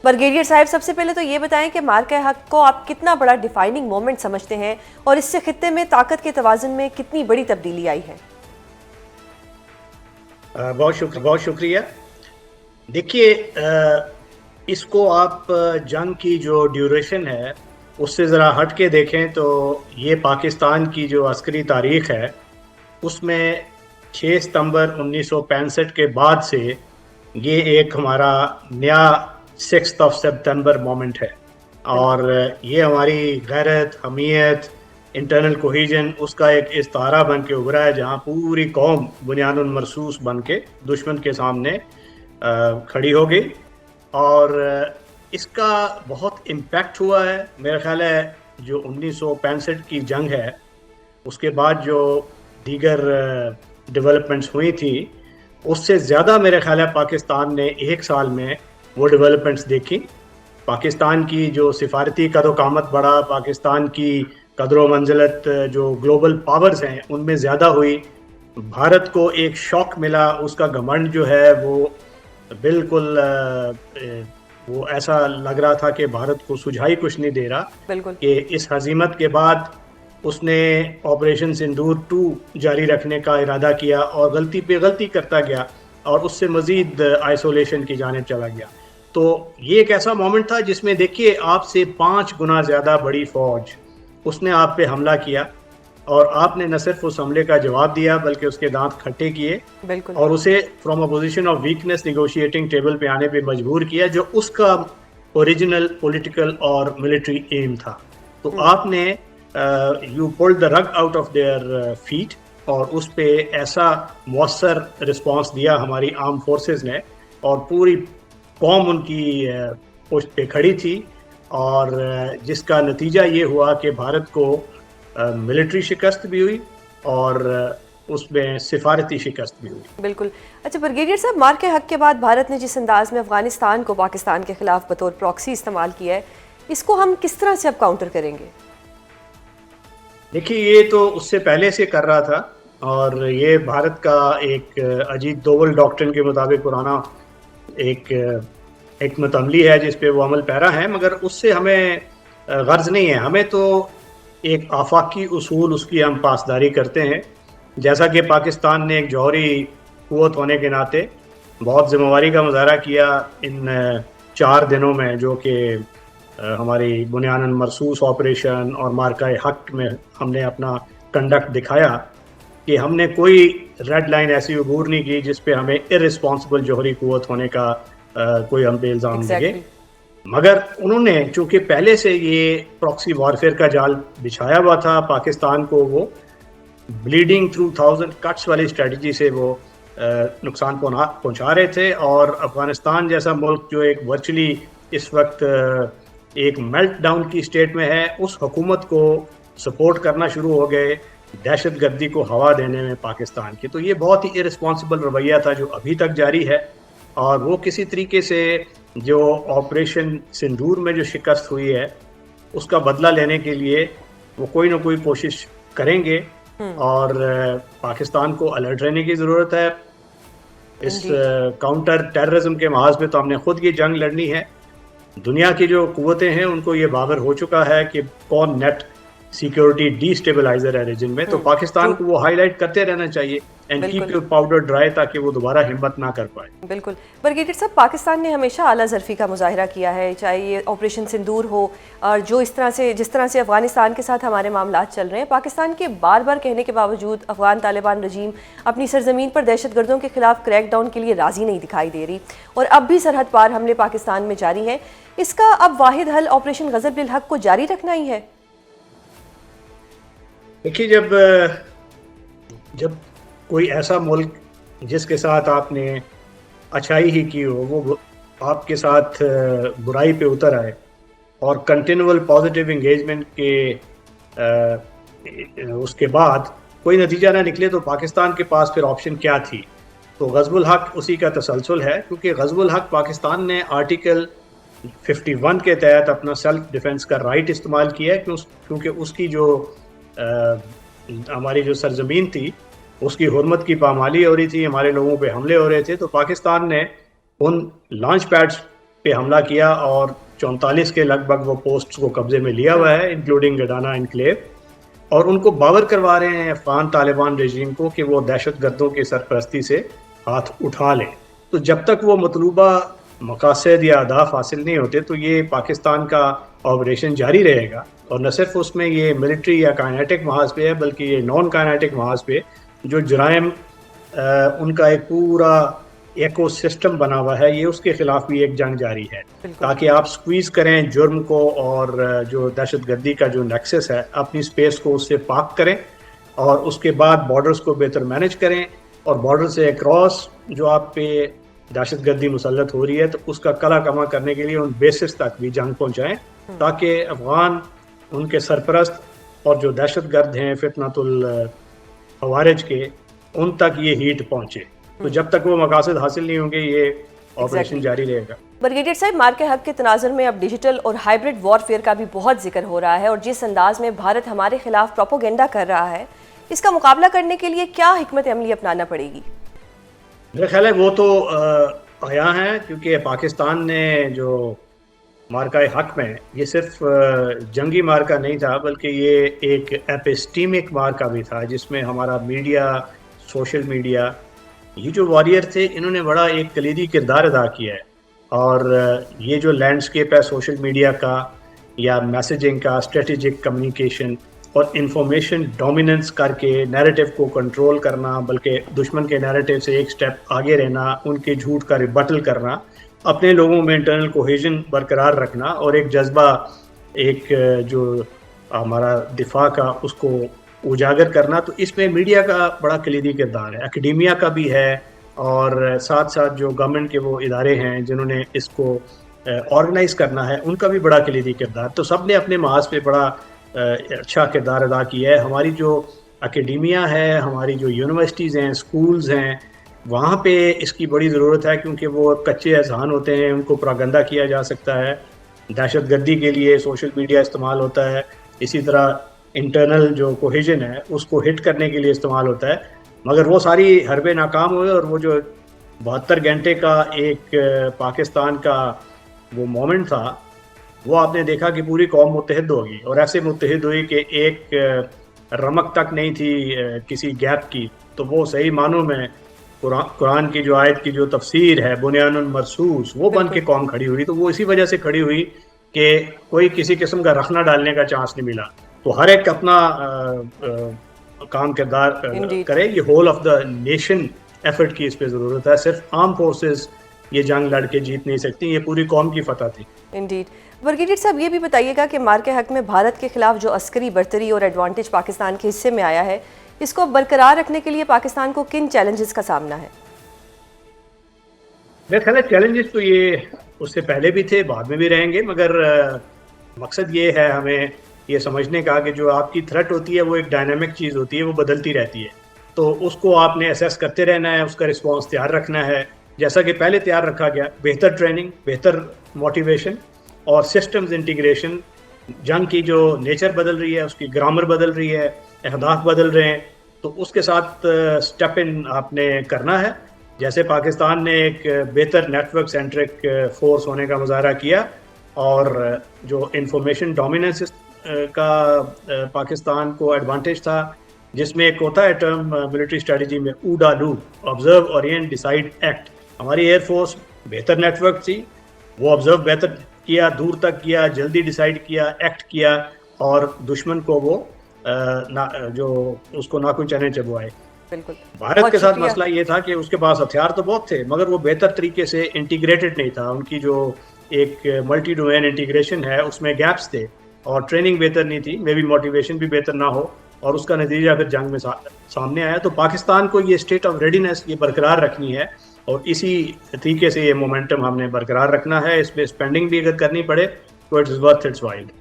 Brigadier صاحب، سب سے پہلے تو یہ بتائیں کہ مارکہ حق کو آپ کتنا بڑا ڈیفائننگ مومنٹ سمجھتے ہیں اور اس سے خطے میں طاقت کے توازن میں کتنی بڑی تبدیلی آئی ہے؟ بہت شکریہ. دیکھیے، اس کو آپ جنگ کی جو ڈیوریشن ہے اس سے ذرا ہٹ کے دیکھیں تو یہ پاکستان کی جو عسکری تاریخ ہے اس میں 6 ستمبر 1965 کے بعد سے یہ ایک ہمارا نیا 6th آف سپتمبر مومنٹ ہے. اور یہ ہماری غیرت، حمیت، انٹرنل کوہیجن اس کا ایک استعارہ بن کے ابھرا ہے، جہاں پوری قوم بنیاد مرصوص بن کے دشمن کے سامنے کھڑی ہو گئی. اور اس کا بہت امپیکٹ ہوا ہے. میرا خیال ہے جو 1965 کی جنگ ہے اس کے بعد جو دیگر ڈیولپمنٹس ہوئی تھی اس سے زیادہ میرے خیال ہے پاکستان نے ایک سال میں وہ ڈیولپمنٹس دیکھی. پاکستان کی جو سفارتی قد و قامت بڑھا، پاکستان کی قدر و منزلت جو گلوبل پاورز ہیں ان میں زیادہ ہوئی. بھارت کو ایک شوق ملا، اس کا گھمنڈ جو ہے وہ بالکل وہ ایسا لگ رہا تھا کہ بھارت کو سجھائی کچھ نہیں دے رہا. بالکل. کہ اس ہزیمت کے بعد اس نے آپریشن سندور 2 جاری رکھنے کا ارادہ کیا اور غلطی پہ غلطی کرتا گیا اور اس سے مزید آئسولیشن کی جانب چلا گیا. تو یہ ایک ایسا مومنٹ تھا جس میں دیکھیے آپ سے 5 گنا زیادہ بڑی فوج اس نے آپ پہ حملہ کیا اور آپ نے نہ صرف اس حملے کا جواب دیا بلکہ اس کے دانت کھٹے کیے. بالکل. اور اسے from a position of weakness negotiating table پہ آنے پہ مجبور کیا، جو اس کا اوریجنل پولیٹیکل اور ملٹری ایم تھا. تو آپ نے you pulled the Rig out of their fat اور اس پہ ایسا مؤثر رسپانس دیا ہماری آرم فورسز نے، اور پوری قوم ان کی پشت پہ کھڑی تھی. اور جس کا نتیجہ یہ ہوا کہ بھارت کو ملٹری شکست بھی ہوئی اور اس میں سفارتی شکست بھی ہوئی. بالکل. اچھا برگیڈیئر صاحب، مارکہ حق کے بعد بھارت نے جس انداز میں افغانستان کو پاکستان کے خلاف بطور پراکسی استعمال کیا ہے، اس کو ہم کس طرح سے اب کاؤنٹر کریں گے؟ دیکھیے، یہ تو اس سے پہلے سے کر رہا تھا اور یہ بھارت کا ایک اجیت دوول ڈاکٹرن کے مطابق پرانا ایک حکمت عملی ہے جس پہ وہ عمل پیرا ہے، مگر اس سے ہمیں غرض نہیں ہے. ہمیں تو ایک آفاقی اصول اس کی ہم پاسداری کرتے ہیں. جیسا کہ پاکستان نے ایک جوہری قوت ہونے کے ناطے بہت ذمہ داری کا مظاہرہ کیا ان 4 دنوں میں، جو کہ ہماری بنیاد مرصوص آپریشن اور مارکہ حق میں ہم نے اپنا کنڈکٹ دکھایا کہ ہم نے کوئی ریڈ لائن ایسی عبور نہیں کی جس پہ ہمیں ارسپانسبل جوہری قوت ہونے کا کوئی ہم پہ الزام لگے. مگر انہوں نے چونکہ پہلے سے یہ پراکسی وارفیئر کا جال بچھایا ہوا تھا، پاکستان کو وہ بلیڈنگ تھرو 1000 کٹس والی اسٹریٹجی سے وہ نقصان پہنچا رہے تھے. اور افغانستان جیسا ملک جو ایک ورچولی اس وقت ایک میلٹ ڈاؤن کی اسٹیٹ میں ہے، اس حکومت کو سپورٹ کرنا شروع ہو گئے دہشت گردی کو ہوا دینے میں پاکستان کی. تو یہ بہت ہی ارسپانسبل رویہ تھا جو ابھی تک جاری ہے، اور وہ کسی طریقے سے جو آپریشن سندور میں جو شکست ہوئی ہے اس کا بدلہ لینے کے لیے وہ کوئی نہ کوئی کوشش کریں گے. اور پاکستان کو الرٹ رہنے کی ضرورت ہے. اس کاؤنٹر ٹیررزم کے محاذ پہ تو ہم نے خود یہ جنگ لڑنی ہے. دنیا کی جو قوتیں ہیں ان کو یہ باور ہو چکا ہے کہ کون نیٹ سیکیورٹی ڈی اسٹیبلائزر ہے ریجن میں. تو پاکستان کو وہ ہائی لائٹ کرتے رہنا چاہیے and keep your powder dry تاکہ وہ دوبارہ ہمت نہ کر پائے. بالکل. برگیڈیئر صاحب، پاکستان نے ہمیشہ اعلیٰ ظرفی کا مظاہرہ کیا ہے، چاہے یہ آپریشن سندور ہو اور جس طرح سے افغانستان کے ساتھ ہمارے معاملات چل رہے ہیں. پاکستان کے بار بار کہنے کے باوجود افغان طالبان رجیم اپنی سرزمین پر دہشت گردوں کے خلاف کریک ڈاؤن کے لیے راضی نہیں دکھائی دے رہی، اور اب بھی سرحد پار حملے پاکستان میں جاری ہیں. اس کا اب واحد حل آپریشن غضب الحق کو جاری رکھنا ہی ہے. دیکھیے، جب کوئی ایسا ملک جس کے ساتھ آپ نے اچھائی ہی کی ہو وہ آپ کے ساتھ برائی پہ اتر آئے اور کنٹینیول پازیٹیو انگیجمنٹ کے اس کے بعد کوئی نتیجہ نہ نکلے تو پاکستان کے پاس پھر آپشن کیا تھی؟ تو غضب الحق اسی کا تسلسل ہے، کیونکہ غضب الحق پاکستان نے آرٹیکل 51 کے تحت اپنا سیلف ڈیفنس کا رائٹ استعمال کیا ہے، کیونکہ اس کی جو ہماری جو سرزمین تھی اس کی حرمت کی پامالی ہو رہی تھی، ہمارے لوگوں پہ حملے ہو رہے تھے. تو پاکستان نے ان لانچ پیڈز پہ حملہ کیا اور 44 کے لگ بھگ وہ پوسٹس کو قبضے میں لیا ہوا ہے انکلوڈنگ گڈانا انکلیو، اور ان کو باور کروا رہے ہیں افغان طالبان رژیم کو کہ وہ دہشت گردوں کی سرپرستی سے ہاتھ اٹھا لیں. تو جب تک وہ مطلوبہ مقاصد یا اہداف حاصل نہیں ہوتے تو یہ پاکستان کا آپریشن جاری رہے گا، اور نہ صرف اس میں یہ ملٹری یا کائنیٹک محاذ پہ ہے بلکہ یہ نان کائنیٹک محاذ پہ جو جرائم ان کا ایک پورا ایکو سسٹم بنا ہوا ہے، یہ اس کے خلاف بھی ایک جنگ جاری ہے تاکہ آپ سکویز کریں جرم کو اور جو دہشت گردی کا جو نیکسس ہے اپنی سپیس کو اس سے پاک کریں، اور اس کے بعد بارڈرز کو بہتر مینیج کریں، اور بارڈر سے اکراس جو آپ پہ دہشت گردی مسلط ہو رہی ہے تو اس کا کلا کما کرنے کے لیے ان بیسس تک بھی جنگ پہنچائیں تاکہ افغان ان کے سرپرست اور جو دہشت گرد ہیں فتنۃ الخوارج کے ان تک یہ ہیٹ پہنچے. تو جب تک وہ مقاصد حاصل نہیں ہوں گے یہ آپریشن جاری رہے گا. بریگیڈیئر صاحب، مار کے حق کے تناظر میں اب ڈیجیٹل اور ہائبرڈ وارفیئر کا بھی بہت ذکر ہو رہا ہے، اور جس انداز میں بھارت ہمارے خلاف پروپیگنڈا کر رہا ہے، اس کا مقابلہ کرنے کے لیے کیا حکمت عملی اپنانا پڑے گی؟ میرا خیال ہے وہ تو آیا ہے، کیونکہ پاکستان نے جو مارکہ حق میں یہ صرف جنگی مارکہ نہیں تھا بلکہ یہ ایک ایپسٹیمک مارکہ بھی تھا جس میں ہمارا میڈیا، سوشل میڈیا، یہ جو وارئر تھے انہوں نے بڑا ایک کلیدی کردار ادا کیا ہے. اور یہ جو لینڈسکیپ ہے سوشل میڈیا کا یا میسیجنگ کا، اسٹریٹجک کمیونیکیشن اور انفارمیشن ڈومیننس کر کے نیریٹو کو کنٹرول کرنا، بلکہ دشمن کے نیریٹو سے ایک سٹیپ آگے رہنا، ان کے جھوٹ کا ریبٹل کرنا، اپنے لوگوں میں انٹرنل کوہیژن برقرار رکھنا اور ایک جذبہ، ایک جو ہمارا دفاع کا اس کو اجاگر کرنا. تو اس میں میڈیا کا بڑا کلیدی کردار ہے، اکیڈیمیا کا بھی ہے، اور ساتھ ساتھ جو گورنمنٹ کے وہ ادارے ہیں جنہوں نے اس کو آرگنائز کرنا ہے ان کا بھی بڑا کلیدی کردار. تو سب نے اپنے محاذ پہ بڑا اچھا کردار ادا کیا ہے. ہماری جو اکیڈیمیا ہے، ہماری جو یونیورسٹیز ہیں، سکولز ہیں، وہاں پہ اس کی بڑی ضرورت ہے کیونکہ وہ کچے اذہان ہوتے ہیں، ان کو پراگنڈا کیا جا سکتا ہے. دہشت گردی کے لیے سوشل میڈیا استعمال ہوتا ہے، اسی طرح انٹرنل جو کوہیژن ہے اس کو ہٹ کرنے کے لیے استعمال ہوتا ہے. مگر وہ ساری حربیں ناکام ہوئے، اور وہ جو 72 گھنٹے کا ایک پاکستان کا وہ مومنٹ تھا، وہ آپ نے دیکھا کہ پوری قوم متحد ہوگی، اور ایسے متحد ہوئی کہ ایک رمق تک نہیں تھی کسی گیپ کی. تو وہ صحیح معنوں میں قرآن کی جو آیت کی جو تفسیر ہے بنیان مرصوص، وہ بن کے قوم کھڑی ہوئی. تو وہ اسی وجہ سے کھڑی ہوئی کہ کوئی کسی قسم کا رخنہ ڈالنے کا چانس نہیں ملا. تو ہر ایک اپنا کام کردار کرے. یہ whole of the nation effort کی اس پہ ضرورت ہے. صرف آرم فورسز یہ جنگ لڑ کے جیت نہیں سکتی، یہ پوری قوم کی فتح تھی. انڈیڈ. بریگیڈیئر صاحب، یہ بھی بتائیے گا کہ مار کے حق میں بھارت کے خلاف جو عسکری برتری اور ایڈوانٹیج پاکستان کے حصے میں آیا ہے، اس کو برقرار رکھنے کے لیے پاکستان کو کن چیلنجز کا سامنا ہے؟ میرے خیال ہے چیلنجز تو یہ اس سے پہلے بھی تھے، بعد میں بھی رہیں گے، مگر مقصد یہ ہے ہمیں یہ سمجھنے کا کہ جو آپ کی تھریٹ ہوتی ہے وہ ایک ڈائنامک چیز ہوتی ہے، وہ بدلتی رہتی ہے. تو اس کو آپ نے اسیس کرتے رہنا ہے، اس کا رسپانس تیار رکھنا ہے جیسا کہ پہلے تیار رکھا گیا. بہتر ٹریننگ، بہتر موٹیویشن اور سسٹمز انٹیگریشن. جنگ کی جو نیچر بدل رہی ہے، اس کی گرامر بدل رہی ہے، اہداف بدل رہے ہیں، تو اس کے ساتھ سٹیپ ان آپ نے کرنا ہے. جیسے پاکستان نے ایک بہتر نیٹ ورک سینٹرک فورس ہونے کا مظاہرہ کیا، اور جو انفارمیشن ڈومیننس کا پاکستان کو ایڈوانٹیج تھا، جس میں ایک ہوتا ہے ٹرم ملٹری اسٹریٹجی میں اوڈا لو، آبزرو، اورینٹ، ڈیسائیڈ، ایکٹ. ہماری ایئر فورس بہتر نیٹ ورک تھی، وہ آبزرو بہتر کیا، دور تک کیا، جلدی ڈیسائیڈ کیا، ایکٹ کیا، اور دشمن کو وہ جو اس کو ناکن چنے چبوائے. بھارت کے ساتھ مسئلہ یہ تھا کہ اس کے پاس ہتھیار تو بہت تھے مگر وہ بہتر طریقے سے انٹیگریٹڈ نہیں تھا. ان کی جو ایک ملٹی ڈومین انٹیگریشن ہے اس میں گیپس تھے، اور ٹریننگ بہتر نہیں تھی، میں بھی موٹیویشن بھی بہتر نہ ہو، اور اس کا نتیجہ پھر جنگ میں سامنے آیا. تو پاکستان کو یہ اسٹیٹ آف ریڈینس یہ برقرار رکھنی ہے، اور اسی طریقے سے یہ مومنٹم ہم نے برقرار رکھنا ہے. اس پہ اسپینڈنگ بھی اگر کرنی پڑے تو اٹس ورتھ اٹس وائل.